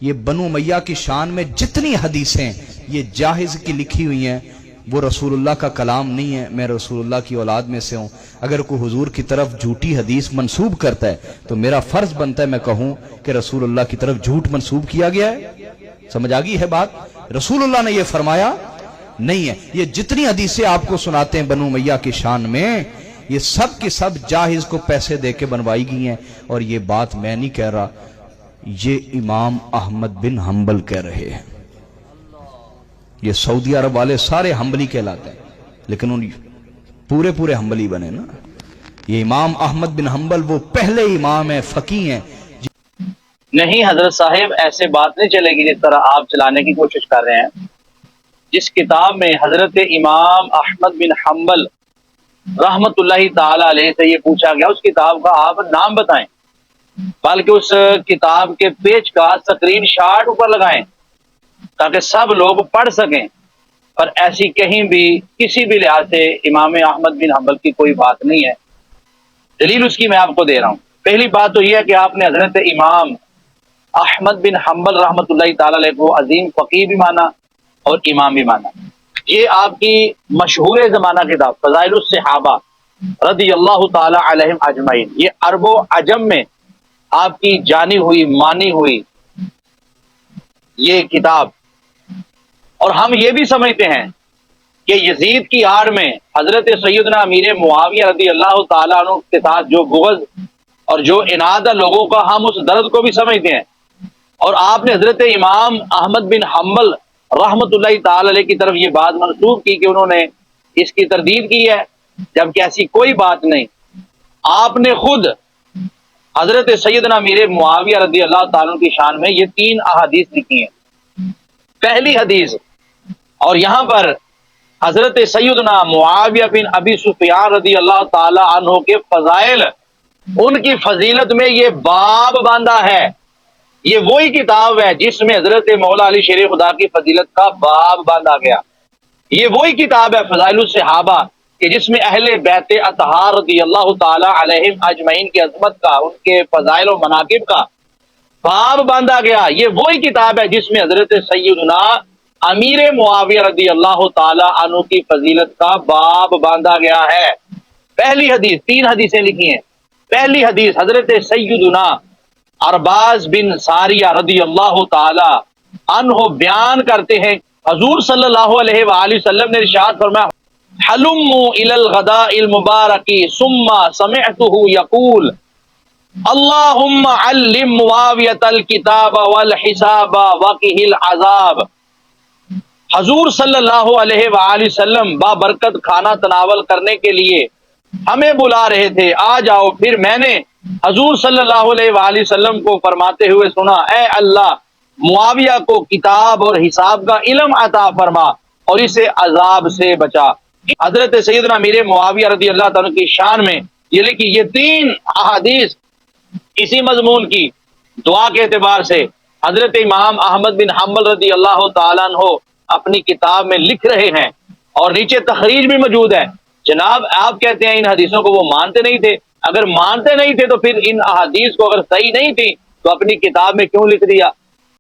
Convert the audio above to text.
یہ بنو امیہ کی شان میں جتنی حدیثیں یہ جاہز کی لکھی ہوئی ہیں وہ رسول اللہ کا کلام نہیں ہے. میں رسول اللہ کی اولاد میں سے ہوں. اگر کوئی حضور کی طرف جھوٹی حدیث منسوب کرتا ہے تو میرا فرض بنتا ہے میں کہوں کہ رسول اللہ کی طرف جھوٹ منسوب کیا گیا ہے. سمجھ آ گئی ہے بات؟ رسول اللہ نے یہ فرمایا نہیں ہے. یہ جتنی حدیثیں آپ کو سناتے ہیں بنو امیہ کی شان میں یہ سب کی سب جاہز کو پیسے دے کے بنوائی گئی ہیں. اور یہ بات میں نہیں کہہ رہا، یہ امام احمد بن حنبل کہہ رہے ہیں. یہ سعودی عرب والے سارے حنبلی کہلاتے ہیں لیکن ان پورے حنبلی بنے نا. یہ امام احمد بن حنبل وہ پہلے امام ہیں، فقیہ ہیں. نہیں حضرت صاحب، ایسے بات نہیں چلے گی جس طرح آپ چلانے کی کوشش کر رہے ہیں. جس کتاب میں حضرت امام احمد بن حنبل رحمت اللہ تعالی علیہ سے یہ پوچھا گیا اس کتاب کا آپ نام بتائیں، بلکہ اس کتاب کے پیج کا اسکرین شاٹ اوپر لگائیں تاکہ سب لوگ پڑھ سکیں. پر ایسی کہیں بھی کسی بھی لحاظ سے امام احمد بن حنبل کی کوئی بات نہیں ہے. دلیل اس کی میں آپ کو دے رہا ہوں. پہلی بات تو یہ ہے کہ آپ نے حضرت امام احمد بن حنبل رحمت اللہ تعالی علیہ کو عظیم فقیہ بھی مانا اور امام بھی مانا. یہ آپ کی مشہور زمانہ کتاب فضائل الصحابہ رضی اللہ تعالی علیہم اجمعین، یہ عرب و عجم میں آپ کی جانی ہوئی مانی ہوئی یہ کتاب. اور ہم یہ بھی سمجھتے ہیں کہ یزید کی آڑ میں حضرت سیدنا امیر معاویہ رضی اللہ تعالیٰ عنہ کے ساتھ جو بغض اور جو اناد ہے لوگوں کا، ہم اس درد کو بھی سمجھتے ہیں. اور آپ نے حضرت امام احمد بن حنبل رحمت اللہ تعالی علیہ کی طرف یہ بات منسوب کی کہ انہوں نے اس کی تردید کی ہے، جبکہ ایسی کوئی بات نہیں. آپ نے خود حضرت سیدنا امیر معاویہ رضی اللہ تعالیٰ کی شان میں یہ 3 احادیث لکھی ہیں. پہلی حدیث، اور یہاں پر حضرت سیدنا معاویہ بن ابی سفیان رضی اللہ تعالی عنہ کے فضائل، ان کی فضیلت میں یہ باب باندھا ہے. یہ وہی کتاب ہے جس میں حضرت مولا علی شیر خدا کی فضیلت کا باب باندھا گیا. یہ وہی کتاب ہے فضائل الصحابہ کہ جس میں اہل بیت اطہار رضی اللہ تعالی علیہم اجمعین کی عظمت کا، ان کے فضائل و مناقب کا باب باندھا گیا. یہ وہی کتاب ہے جس میں حضرت سیدنا امیر معاویہ رضی اللہ تعالی عنہ کی فضیلت کا باب باندھا گیا ہے. پہلی حدیث، 3 حدیثیں لکھی ہیں. پہلی حدیث حضرت سیدنا ارباز بن ساریہ رضی اللہ تعالی عنہ بیان کرتے ہیں حضور صلی اللہ علیہ وآلہ وسلم نے ارشاد فرمایا حلموا الی الغداء المبارک ثم سمعته یقول اللہم علم معاویۃ الکتاب والحساب وقہ العذاب. حضور صلی اللہ علیہ وآلہ وسلم بابرکت کھانا تناول کرنے کے لیے ہمیں بلا رہے تھے، آ جاؤ. پھر میں نے حضور صلی اللہ علیہ وآلہ وسلم کو فرماتے ہوئے سنا، اے اللہ معاویہ کو کتاب اور حساب کا علم عطا فرما اور اسے عذاب سے بچا. حضرت سیدنا امیر معاویہ رضی اللہ تعالیٰ کی شان میں یہ لکھی یہ 3 احادیث اسی مضمون کی دعا کے اعتبار سے حضرت امام احمد بن حنبل رضی اللہ تعالیٰ عنہ اپنی کتاب میں لکھ رہے ہیں. اور نیچے تخریج بھی موجود ہے. جناب آپ کہتے ہیں ان حدیثوں کو وہ مانتے نہیں تھے. اگر مانتے نہیں تھے تو پھر ان احادیث کو اگر صحیح نہیں تھی تو اپنی کتاب میں کیوں لکھ دیا؟